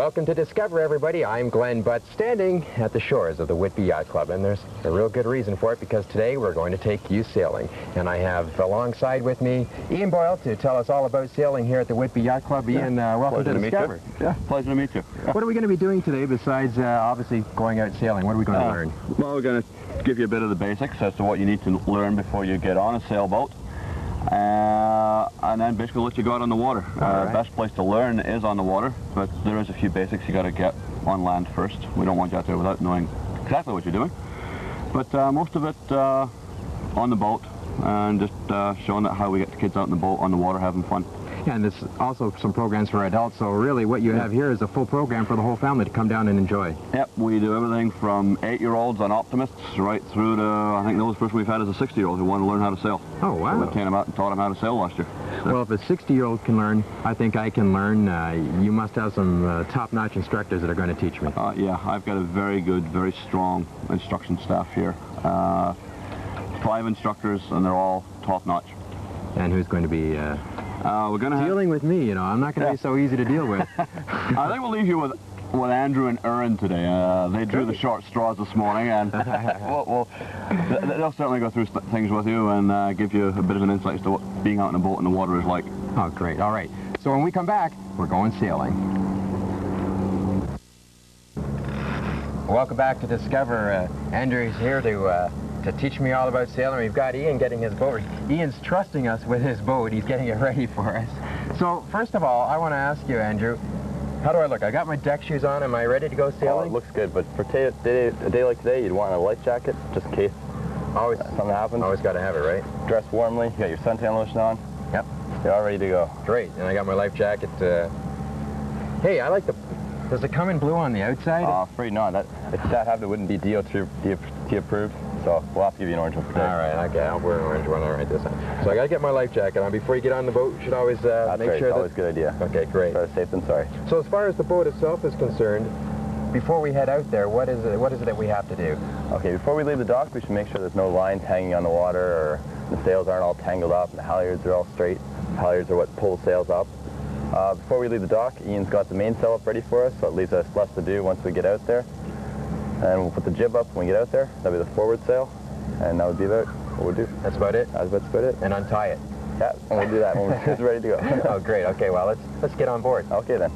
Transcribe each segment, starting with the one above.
Welcome to Discover, everybody. I'm Glenn Butt, standing at the shores of the Whitby Yacht Club, and there's a real good reason for it, because today we're going to take you sailing. And I have alongside with me Ian Boyle to tell us all about sailing here at the Whitby Yacht Club. Ian, welcome to Discover. Yeah, pleasure to meet you. What are we going to be doing today besides obviously going out sailing? What are we going to learn? Well, we're going to give you a bit of the basics as to what you need to learn before you get on a sailboat. And then basically let you go out on the water. The best place to learn is on the water, but there is a few basics you got to get on land first. We don't want you out there without knowing exactly what you're doing. But most of it on the boat, and just showing that how we get the kids out in the boat on the water having fun. Yeah, and there's also some programs for adults, so really what you have here is a full program for the whole family to come down and enjoy. Yep, we do everything from 8-year-olds on Optimists right through to, I think the oldest person we've had is a 60-year-old who wanted to learn how to sail. Oh, wow. So we came out and taught him how to sail last year. So. Well, if a 60-year-old can learn, I think I can learn. You must have some top-notch instructors that are going to teach me. Yeah, I've got a very good, very strong instruction staff here. 5 instructors, and they're all top-notch. And who's going to be we're going to dealing with me? You know, I'm not going to be so easy to deal with. I think we'll leave you with Andrew and Erin today. They drew the short straws this morning, and they'll certainly go through things with you and give you a bit of an insight as to what being out in a boat in the water is like. Oh, great. All right. So when we come back, we're going sailing. Welcome back to Discover. Andrew's here to teach me all about sailing. We've got Ian getting his boat. Ian's trusting us with his boat. He's getting it ready for us. So first of all, I want to ask you, Andrew, how do I look? I got my deck shoes on. Am I ready to go sailing? Oh, it looks good, but for a day like today, you'd want a life jacket, just in case something happens. Always got to have it, right? Dress warmly. You got your suntan lotion on. Yep. You're all ready to go. Great. And I got my life jacket. Hey, I like the... Does it come in blue on the outside? Afraid not. If that happened, it wouldn't be DOT approved. So we'll have to give you an orange one for today. All right, okay, I'll wear an orange one. All right, this time. So I got to get my life jacket on. Before you get on the boat, you should always That's make right. sure It's always a good idea. Okay, great. Better safe than sorry. So as far as the boat itself is concerned, before we head out there, what is it that we have to do? Okay, before we leave the dock, we should make sure there's no lines hanging on the water, or the sails aren't all tangled up, and the halyards are all straight. Halyards are what pull the sails up. Before we leave the dock, Ian's got the mainsail up ready for us, so it leaves us less to do once we get out there. And we'll put the jib up when we get out there. That'll be the forward sail, and that would be about what we'll do. That's about it? That's about it. And untie it? Yeah, and we'll do that when we're ready to go. Oh, great. Okay, well, let's get on board. Okay, then.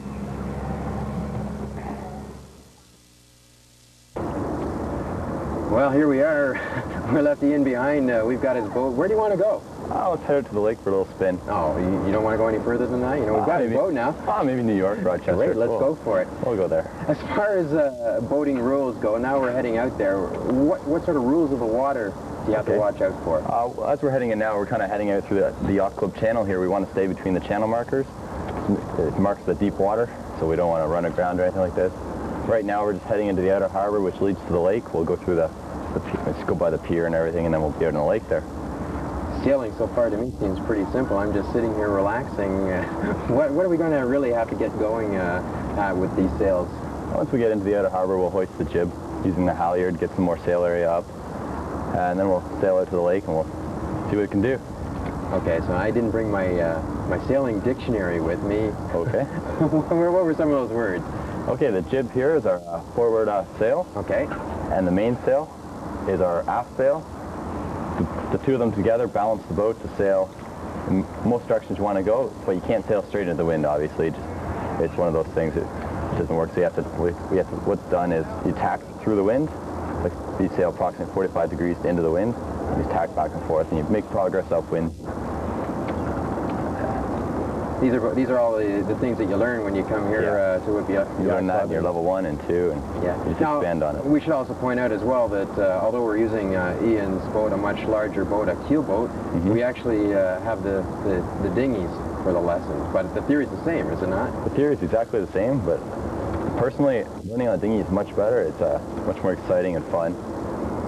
Well, here we are. We left Ian behind. We've got his boat. Where do you want to go? Let's head out to the lake for a little spin. Oh, you don't want to go any further than that? You know, we've got his boat now. Maybe New York, Rochester. Great, let's go for it. We'll go there. As far as boating rules go, now we're heading out there. What sort of rules of the water do you have to watch out for? As we're heading in now, we're kind of heading out through the Yacht Club channel here. We want to stay between the channel markers. It marks the deep water, so we don't want to run aground or anything like this. Right now, we're just heading into the outer harbor, which leads to the lake. We'll go through let's go by the pier and everything, and then we'll be out in the lake there. Sailing so far to me seems pretty simple. I'm just sitting here relaxing. What are we going to really have to get going with these sails? Once we get into the outer harbor, we'll hoist the jib using the halyard, get some more sail area up, and then we'll sail out to the lake and we'll see what it can do. Okay, so I didn't bring my my sailing dictionary with me. Okay. What were some of those words? Okay, the jib here is our forward sail. Okay. And the mainsail is our aft sail. The two of them together balance the boat to sail in most directions you want to go, but you can't sail straight into the wind, obviously. It's one of those things that doesn't work. So what's done is you tack through the wind, like you sail approximately 45 degrees into the wind, and you tack back and forth, and you make progress upwind. These are all the things that you learn when you come here to Whitby. You learn that in your level 1 and 2, and you just expand on it. We should also point out as well that although we're using Ian's boat, a much larger boat, a keel boat, we actually have the dinghies for the lessons, but the theory's the same, is it not? The theory is exactly the same, but personally, learning on a dinghy is much better. It's much more exciting and fun.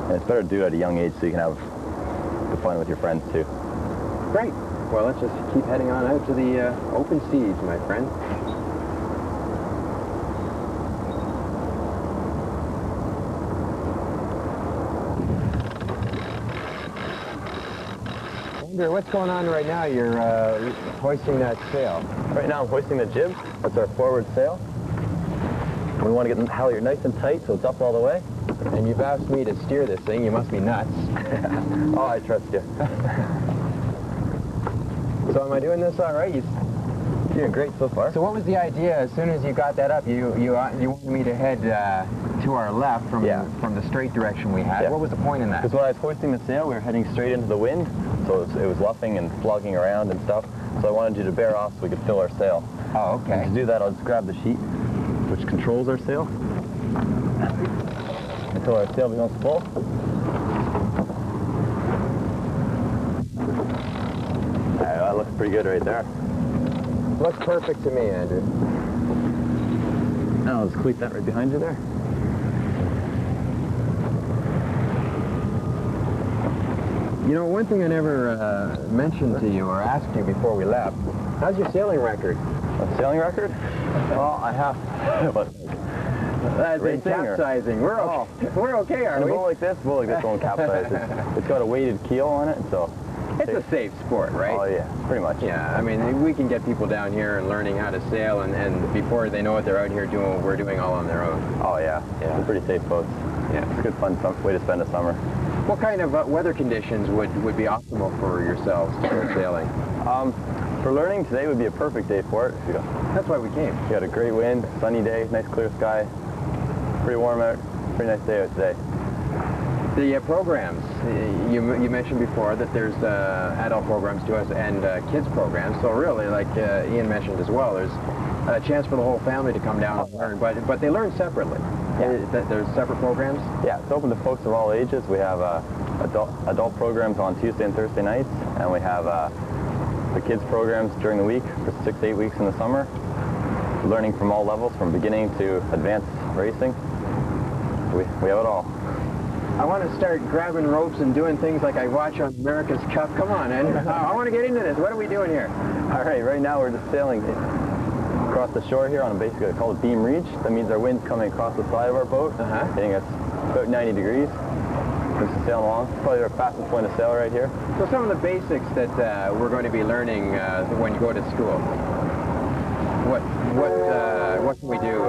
And it's better to do it at a young age so you can have the fun with your friends too. Great. Well, let's just keep heading on out to the open seas, my friend. Andrew, what's going on right now? You're hoisting that sail. Right now I'm hoisting the jib. That's our forward sail. We want to get the halyard nice and tight so it's up all the way. And you've asked me to steer this thing. You must be nuts. Oh, I trust you. So am I doing this all right? You're doing great so far. So what was the idea? As soon as you got that up, you wanted me to head to our left from the straight direction we had. Yeah. What was the point in that? Because when I was hoisting the sail, we were heading straight into the wind, so it was luffing and flogging around and stuff. So I wanted you to bear off so we could fill our sail. Oh, okay. And to do that, I'll just grab the sheet, which controls our sail, until our sail becomes full. That looks pretty good right there. Looks perfect to me, Andrew. Now I'll just cleat that right behind you there. You know, one thing I never mentioned to you or asked you before we left, how's your sailing record? A sailing record? Well, I have. But That's racing or- capsizing. We're okay. We're okay, in are a we? boat like this won't capsize. It's got a weighted keel on it, so. It's a safe sport, right? Oh yeah, pretty much. Yeah, I mean, we can get people down here and learning how to sail, and before they know it, they're out here doing what we're doing all on their own. Oh yeah, Yeah. They're pretty safe boats. Yeah. It's a good fun way to spend a summer. What kind of weather conditions would be optimal for yourselves to go sailing? For learning, today would be a perfect day for it. That's why we came. You got a great wind, sunny day, nice clear sky, pretty warm out, pretty nice day out today. The programs, you mentioned before that there's adult programs to us and kids programs, so really, like Ian mentioned as well, there's a chance for the whole family to come down and learn, but they learn separately. Yeah. There's separate programs? Yeah, it's open to folks of all ages. We have adult programs on Tuesday and Thursday nights, and we have the kids programs during the week for 6 to 8 weeks in the summer. Learning from all levels, from beginning to advanced racing. We have it all. I want to start grabbing ropes and doing things like I watch on America's Cup. Come on, Ed. I want to get into this. What are we doing here? All right now we're just sailing across the shore here on basically called a beam reach. That means our wind's coming across the side of our boat, hitting us about 90 degrees. We're just sailing along. Probably our fastest point of sail right here. So some of the basics that we're going to be learning when you go to school. What can we do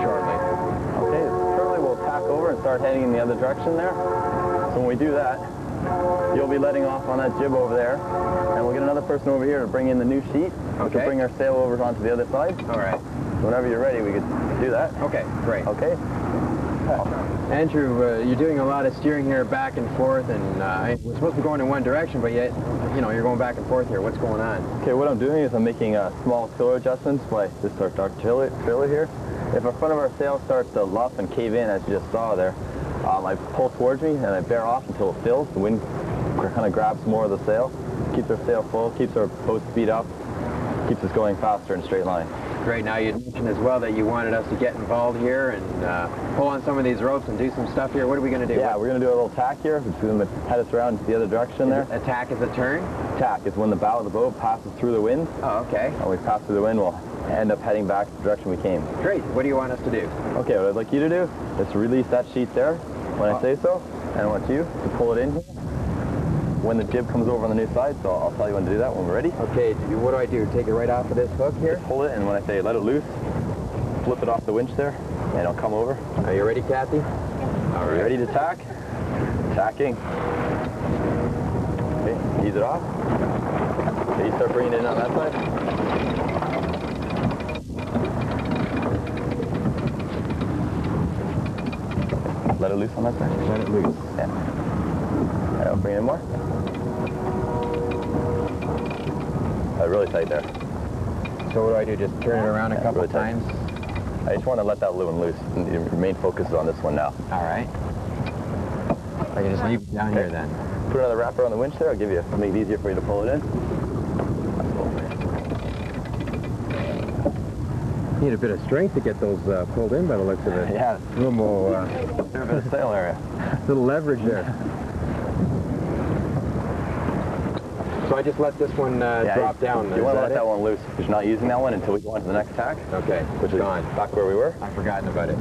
shortly? Okay, shortly we'll tack over and start heading in the other direction there. So when we do that, you'll be letting off on that jib over there, and we'll get another person over here to bring in the new sheet. We can bring our sail over onto the other side. All right. So whenever you're ready, we could do that. Okay, great. Okay. Andrew, you're doing a lot of steering here back and forth, and we're supposed to be going in one direction, but yet, you're going back and forth here. What's going on? Okay, what I'm doing is I'm making small tiller adjustments by this our dark trailer here. If the front of our sail starts to luff and cave in, as you just saw there, I pull towards me and I bear off until it fills. The wind kind of grabs more of the sail, keeps our sail full, keeps our boat speed up, keeps us going faster in a straight line. Great. Now, you mentioned as well that you wanted us to get involved here and pull on some of these ropes and do some stuff here. What are we going to do? Yeah, we're going to do a little tack here, which is going to head us around to the other direction there. Attack is a turn? Tack is when the bow of the boat passes through the wind. Oh, okay. And we pass through the wind, we'll end up heading back the direction we came. Great. What do you want us to do? Okay, what I'd like you to do is to release that sheet there when I say so, and I want you to pull it in here when the jib comes over on the new side, so I'll tell you when to do that when we're ready. Okay, what do I do? Take it right off of this hook here? Just pull it, and when I say let it loose, flip it off the winch there, and it'll come over. Are you ready, Kathy? All right. Ready to tack? Tacking. Okay, ease it off. Okay, you start bringing it in on that side. Let it loose on that side. Let it loose. Yeah. All right, I'll bring it in more. Really tight there. So what do I do? Just turn it around a couple really tight. times? I just want to let that one loose. And your main focus is on this one now. All right. I can just leave it down here then. Put another wrapper on the winch there. I'll make it easier for you to pull it in. Need a bit of strength to get those pulled in by the looks of it. Yeah, A little more, there's a bit of sail area. little leverage there. So I just let this one drop down. You want to let that one loose because you're not using that one until we go on to the next tack. Okay, Which is gone. back where we were. I've forgotten about it.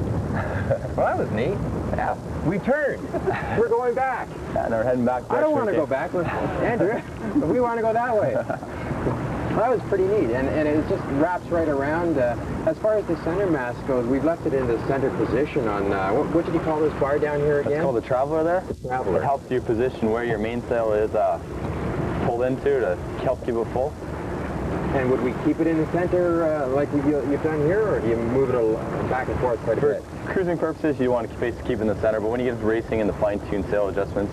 Well, that was neat. Yeah. We turned. We're going back. Yeah, and we're heading back. I don't want to go back. Andrew, we want to go that way. Well, that was pretty neat, and it just wraps right around. As far as the center mast goes, we've left it in the center position on, what did you call this bar down here again? It's called the Traveler there. The Traveler. It helps you position where your mainsail is pulled into to help keep it full. And would we keep it in the center like you've done here, or do you move it back and forth quite a For bit? cruising purposes, you want to basically keep it in the center, but when you get into racing and the fine-tuned sail adjustments,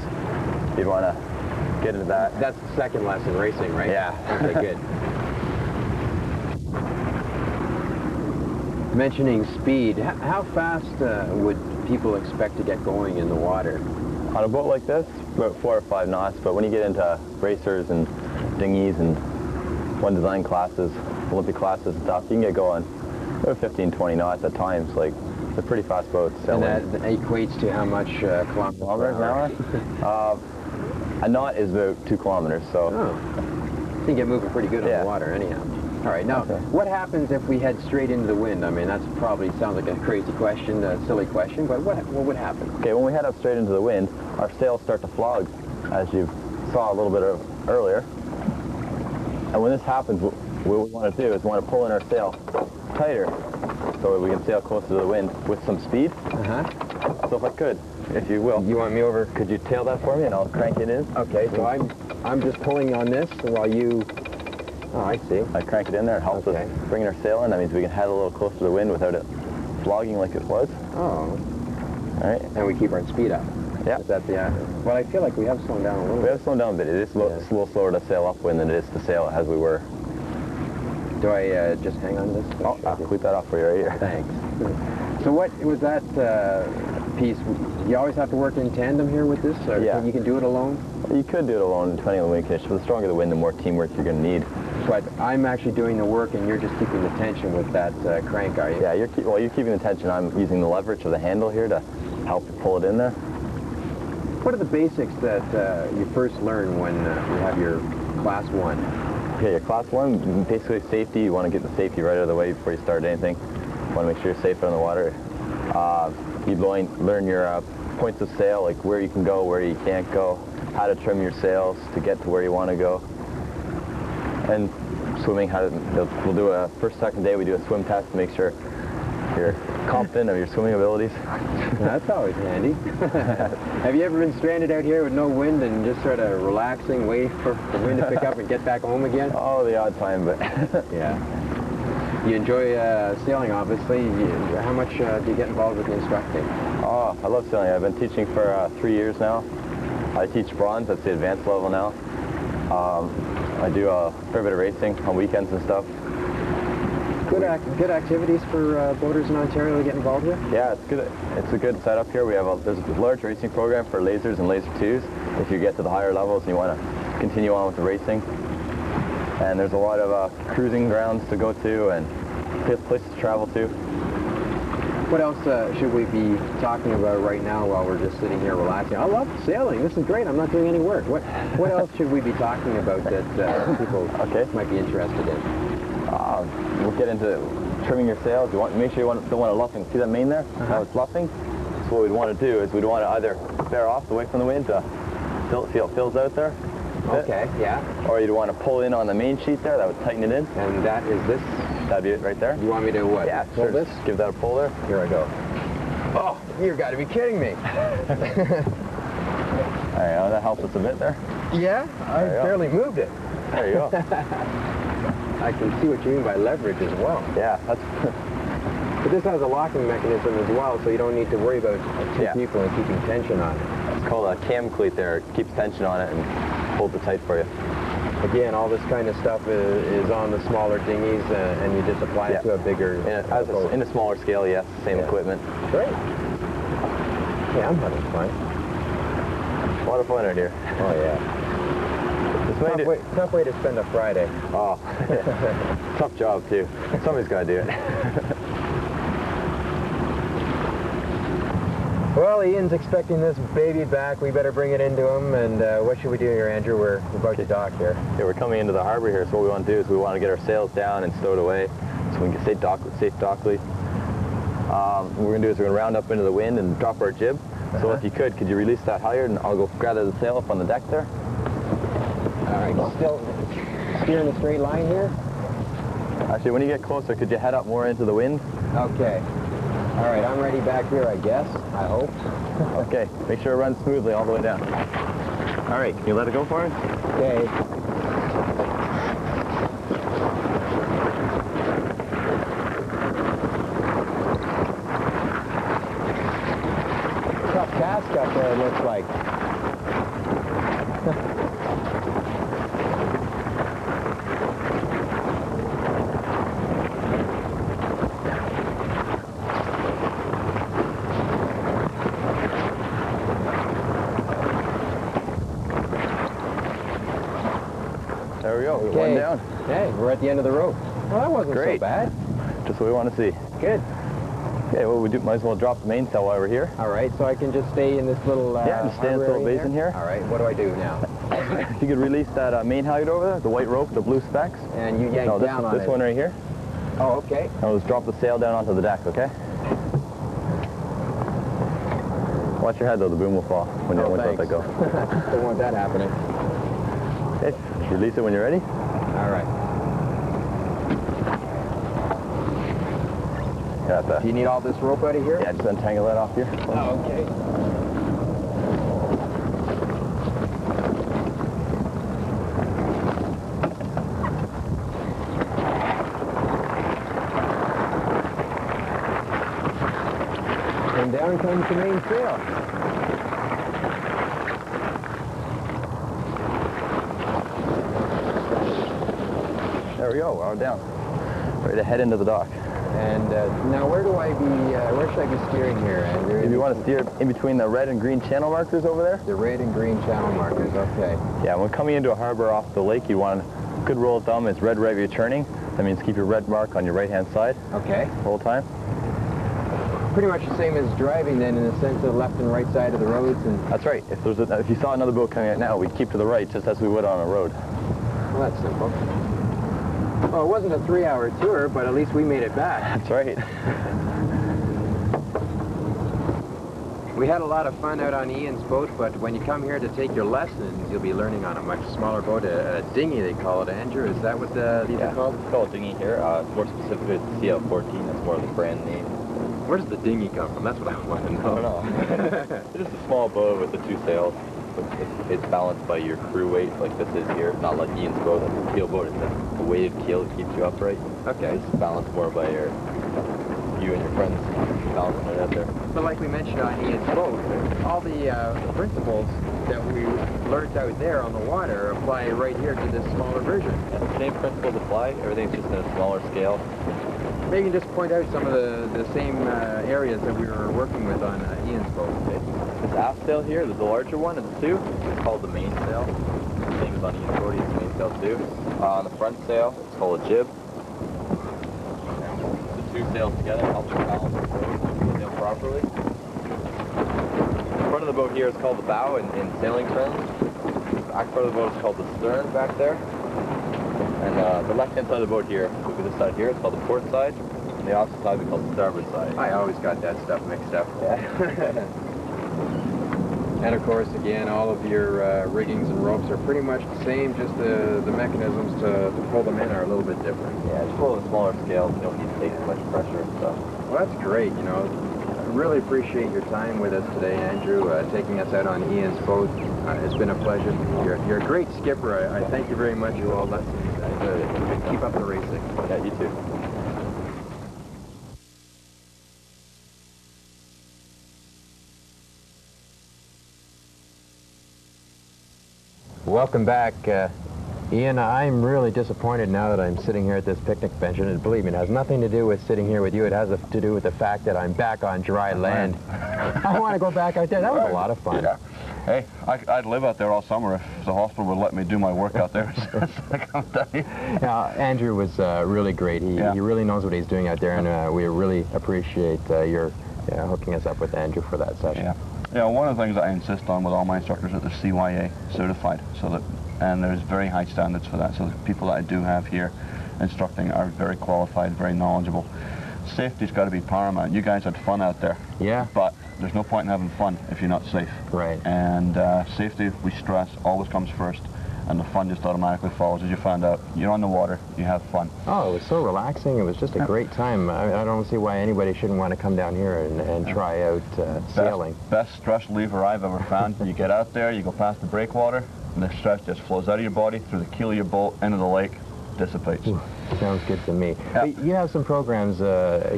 you'd want to get into that. That's the second lesson, racing, right? Yeah. Okay, good. Mentioning speed, how fast would people expect to get going in the water? On a boat like this, about 4 or 5 knots, but when you get into racers and dinghies and one design classes, Olympic classes and stuff, you can get going about 15, 20 knots at times. Like, they're pretty fast boats. And that equates to how much kilometers per hour? A knot is about 2 kilometers, so. Oh. You get moving pretty good on Yeah. the water anyhow. All right, now, Okay. what happens if we head straight into the wind? I mean, that's probably sounds like a crazy question, a silly question, but what would happen? Okay, when we head up straight into the wind, our sails start to flog, as you saw a little bit of earlier. And when this happens, what we want to do is we want to pull in our sail tighter so that we can sail closer to the wind with some speed. So if I could, if you will. You want me over? Could you tail that for me and I'll crank it in? Okay, so I'm just pulling on this while you... Oh, I see. I crank it in there, it helps Okay. us bring our sail in. That means we can head a little closer to the wind without it flogging like it was. Oh. All right. And we keep our speed up. Yeah. Is that the... well, I feel like we have slowed down a little We bit. have slowed down a bit. It is a little slower to sail upwind than it is to sail as we were. Do I just hang on to this? Oh, I'll cleat that off for you right here. Thanks. So what was that piece? You always have to work in tandem here with this? Or Yeah. you can do it alone? You could do it alone, depending on the wind condition. But the stronger the wind, the more teamwork you're going to need. But I'm actually doing the work, and you're just keeping the tension with that crank, are you? Yeah, you're keeping the tension. I'm using the leverage of the handle here to help you pull it in there. What are the basics that you first learn when you have your Class 1? Okay, your Class 1, basically safety. You want to get the safety right out of the way before you start anything. You want to make sure you're safe on the water. You learn your points of sail, like where you can go, where you can't go, how to trim your sails to get to where you want to go. And swimming, we'll do a second day, we do a swim test to make sure you're confident of your swimming abilities. That's always handy. Have you ever been stranded out here with no wind and just sort of relaxing, waiting for the wind to pick up and get back home again? Oh, the odd time, but Yeah. You enjoy sailing, obviously. How much do you get involved with the instructing? oh, I love sailing. I've been teaching for 3 years now. I teach bronze, that's the advanced level now. I do a fair bit of racing on weekends and stuff. Good activities for boaters in Ontario to get involved with? Yeah, it's good. It's a good setup here. There's a large racing program for lasers and laser 2s if you get to the higher levels and you want to continue on with the racing. And there's a lot of cruising grounds to go to and places to travel to. What else should we be talking about right now while we're just sitting here relaxing? I love sailing. This is great. I'm not doing any work. What else should we be talking about that people might be interested in? We'll get into trimming your sails. Make sure you don't want to luffing. See that main there? How it's luffing? So what we'd want to do is we'd want to either bear off away from the wind to see how it fills out there. Okay, yeah. Or you'd want to pull in on the main sheet there. That would tighten it in. And that is this? That'd be it right there. You want me to what? Yeah, pull sure. this? Just give that a pull there. Here I go. Oh, you've got to be kidding me. There you go. That helps us a bit there. Yeah? I There you go. barely moved it. There you go. I can see what you mean by leverage as well. Yeah, that's But this has a locking mechanism as well, so you don't need to worry about two Yeah. people and keeping tension on it. it's called a cam cleat there. It keeps tension on it and holds it tight for you. Again, all this kind of stuff is on the smaller dinghies, and you just apply it to a bigger boat. In a smaller scale, yes, same equipment. Great. Yeah, I'm having fun. A lot of fun out here. Oh, yeah. This Tough way to spend a Friday. Oh, tough job too. Somebody's got to do it. Well, Ian's expecting this baby back. We better bring it into him. And what should we do here, Andrew? We're about to dock here. Yeah, we're coming into the harbor here, so what we want to do is we want to get our sails down and stowed away so we can get safe dockly. What we're going to do is we're going to round up into the wind and drop our jib. So if you could you release that halyard and I'll go gather the sail up on the deck there. All right, still steering a straight line here? Actually, when you get closer, could you head up more into the wind? Okay. All right, I'm ready back here, I guess. I hope. Okay, make sure it runs smoothly all the way down. All right, can you let it go for me? Okay. Tough task up there, it looks like. There we go, we got Okay. one down. Hey, we're at the end of the rope. Well, that wasn't Great. so bad. Just what we want to see. Good. Okay, well, we might as well drop the mainsail while we're here. All right, so I can just stay in this little Yeah, just stay in this harbor little area basin here. All right, what do I do now? If you could release that main halyard over there, the white rope, the blue specks. And you yank No, this, down on this it. one right here. Oh, okay. Now let's drop the sail down onto the deck, okay? Watch your head though, the boom will fall when you let that go. Don't want that happening. Okay, release it when you're ready. All right. Got that. Do you need all this rope out of here? Yeah, just untangle that off here. Oh, okay. And down comes the main sail. There we go, we're all down. Ready to head into the dock. And now where should I be steering here, Andrew? If you want to steer in between the red and green channel markers over there. The red and green channel markers, okay. Yeah, when coming into a harbor off the lake, you want a good rule of thumb is red right you're turning. That means keep your red mark on your right-hand side Okay. the whole time. Pretty much the same as driving then, in the sense of the left and right side of the roads. And That's right. If you saw another boat coming out now, we'd keep to the right just as we would on a road. well, that's simple. Well, it wasn't a 3-hour tour, but at least we made it back. That's right. We had a lot of fun out on Ian's boat, but when you come here to take your lessons, you'll be learning on a much smaller boat, a dinghy they call it, Andrew. Is that what these are called? It's called dinghy here. More specifically, it's CL14. That's more of the brand name. Where does the dinghy come from? That's what I want to know. I don't know. It's just a small boat with the two sails. It's balanced by your crew weight, like this is here. Not like Ian's boat, like a keel boat. It's a weighted keel that keeps you upright. Okay. It's balanced more by you and your friends balancing it out there. But like we mentioned on Ian's boat, all the principles that we learned out there on the water apply right here to this smaller version. And the same principles apply. Everything's just in a smaller scale. Maybe you can just point out some of the same areas that we were working with on Ian's boat. This aft sail here, the larger one of the two, is called the mainsail. Same as on Ian's boat, it's mainsail too. On the front sail, it's called a jib. The two sails together help you balance the boat and sail properly. The front of the boat here is called the bow in sailing terms. The back part of the boat is called the stern back there. And the left-hand side of the boat here, will be this side here, it's called the port side. And the opposite side will be called the starboard side. I always got that stuff mixed up. Yeah. And of course, again, all of your riggings and ropes are pretty much the same, just the mechanisms to pull them in are a little bit different. Yeah, just a little smaller scales. You don't need to take as much pressure and stuff. Well, that's great, you know. I really appreciate your time with us today, Andrew, taking us out on Ian's boat. It's been a pleasure. You're a great skipper. I thank you very much for all lessons. Keep up the racing. Yeah, you too. Welcome back. Ian, I'm really disappointed now that I'm sitting here at this picnic bench, and believe me, it has nothing to do with sitting here with you. It has to do with the fact that I'm back on dry land. I want to go back out there. That was a lot of fun. Yeah. Hey, I'd live out there all summer if the hospital would let me do my work out there. Now, Andrew was really great. He really knows what he's doing out there, and we really appreciate your hooking us up with Andrew for that session. Yeah. Yeah, one of the things that I insist on with all my instructors is that they're CYA certified, and there's very high standards for that. So the people that I do have here instructing are very qualified, very knowledgeable. Safety's got to be paramount. You guys had fun out there. Yeah. But there's no point in having fun if you're not safe. Right. And safety, we stress, always comes first, and the fun just automatically follows. As you found out, you're on the water, you have fun. Oh, it was so relaxing. It was just a great time. I don't see why anybody shouldn't want to come down here and try out sailing. Best stress reliever I've ever found. You get out there, you go past the breakwater, and the stress just flows out of your body through the keel of your boat into the lake, dissipates. Ooh, sounds good to me. Yep. You have some programs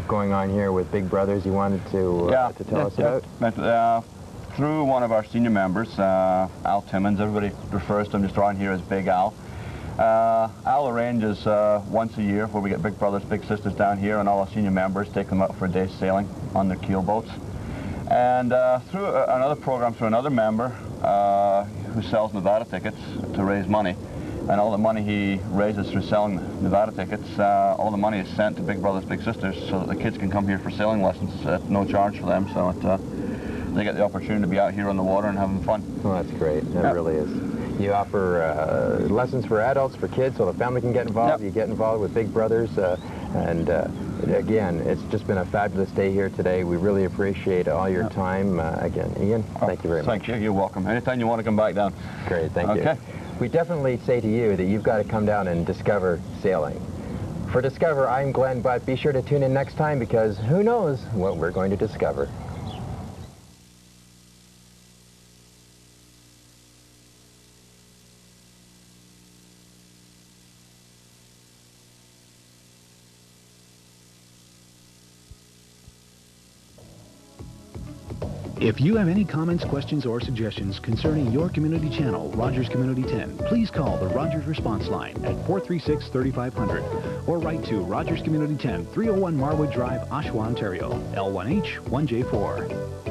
going on here with Big Brothers you wanted to tell us about? Through one of our senior members, Al Timmons, everybody refers to him just around here as Big Al. Al arranges once a year where we get Big Brothers, Big Sisters down here, and all our senior members take them out for a day's sailing on their keel boats. And through another program, through another member who sells Nevada tickets to raise money, and all the money he raises through selling Nevada tickets, all the money is sent to Big Brothers, Big Sisters so that the kids can come here for sailing lessons at no charge for them, so they get the opportunity to be out here on the water and having fun. Well, that's great. That really is. You offer lessons for adults, for kids, so the family can get involved. You get involved with Big Brothers. And again, it's just been a fabulous day here today. We really appreciate all your time. Again, Ian, thank you very much. Thank you. You're welcome. Anytime you want to come back down. Great, thank you. We definitely say to you that you've got to come down and discover sailing. For Discover, I'm Glenn, but be sure to tune in next time because who knows what we're going to discover. If you have any comments, questions, or suggestions concerning your community channel, Rogers Community 10, please call the Rogers Response Line at 436-3500 or write to Rogers Community 10, 301 Marwood Drive, Oshawa, Ontario, L1H1J4.